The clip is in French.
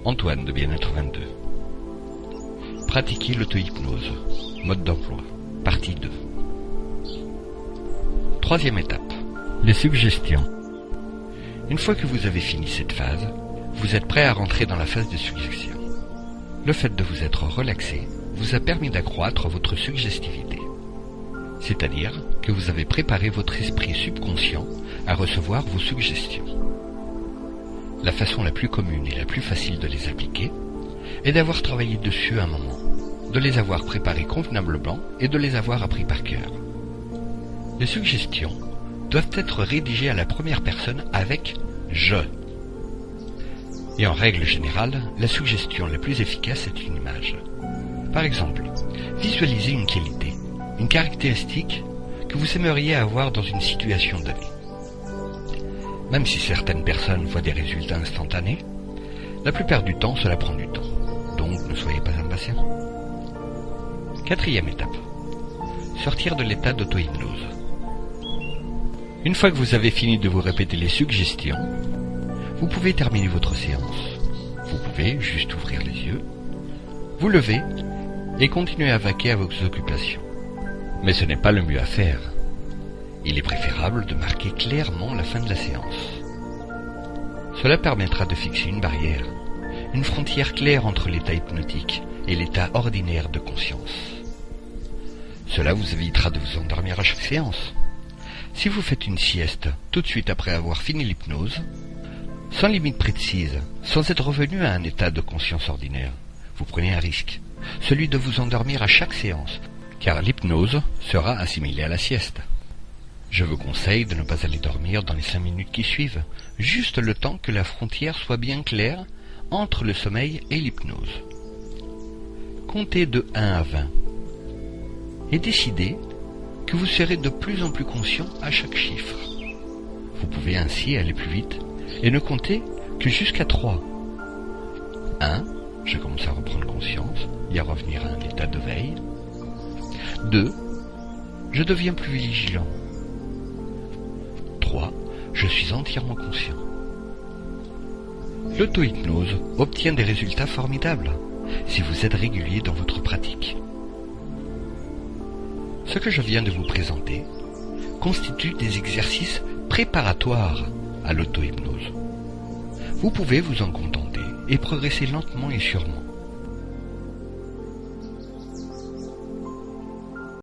Antoine de Bien-être 22. Pratiquer l'auto-hypnose. Mode d'emploi. Partie 2. Troisième étape. Les suggestions. Une fois que vous avez fini cette phase, vous êtes prêt à rentrer dans la phase de suggestion. Le fait de vous être relaxé vous a permis d'accroître votre suggestivité. C'est-à-dire que vous avez préparé votre esprit subconscient à recevoir vos suggestions. La façon la plus commune et la plus facile de les appliquer est d'avoir travaillé dessus un moment, de les avoir préparées convenablement et de les avoir appris par cœur. Les suggestions doivent être rédigées à la première personne avec « je ». Et en règle générale, la suggestion la plus efficace est une image. Par exemple, visualisez une qualité, une caractéristique que vous aimeriez avoir dans une situation donnée. Même si certaines personnes voient des résultats instantanés, la plupart du temps cela prend du temps, donc ne soyez pas impatient. Quatrième étape. Sortir de l'état d'auto-hypnose. Une fois que vous avez fini de vous répéter les suggestions, vous pouvez terminer votre séance. Vous pouvez juste ouvrir les yeux, vous lever et continuer à vaquer à vos occupations. Mais ce n'est pas le mieux à faire. Il est préférable de marquer clairement la fin de la séance. Cela permettra de fixer une barrière, une frontière claire entre l'état hypnotique et l'état ordinaire de conscience. Cela vous évitera de vous endormir à chaque séance. Si vous faites une sieste tout de suite après avoir fini l'hypnose, sans limite précise, sans être revenu à un état de conscience ordinaire, vous prenez un risque, celui de vous endormir à chaque séance, car l'hypnose sera assimilée à la sieste. Je vous conseille de ne pas aller dormir dans les 5 minutes qui suivent, juste le temps que la frontière soit bien claire entre le sommeil et l'hypnose. Comptez de 1 à 20 et décidez que vous serez de plus en plus conscient à chaque chiffre. Vous pouvez ainsi aller plus vite et ne compter que jusqu'à 3. 1. Je commence à reprendre conscience et à revenir à un état de veille. 2. Je deviens plus vigilant. 3. Je suis entièrement conscient. L'auto-hypnose obtient des résultats formidables si vous êtes régulier dans votre pratique. Ce que je viens de vous présenter constitue des exercices préparatoires à l'auto-hypnose. Vous pouvez vous en contenter et progresser lentement et sûrement.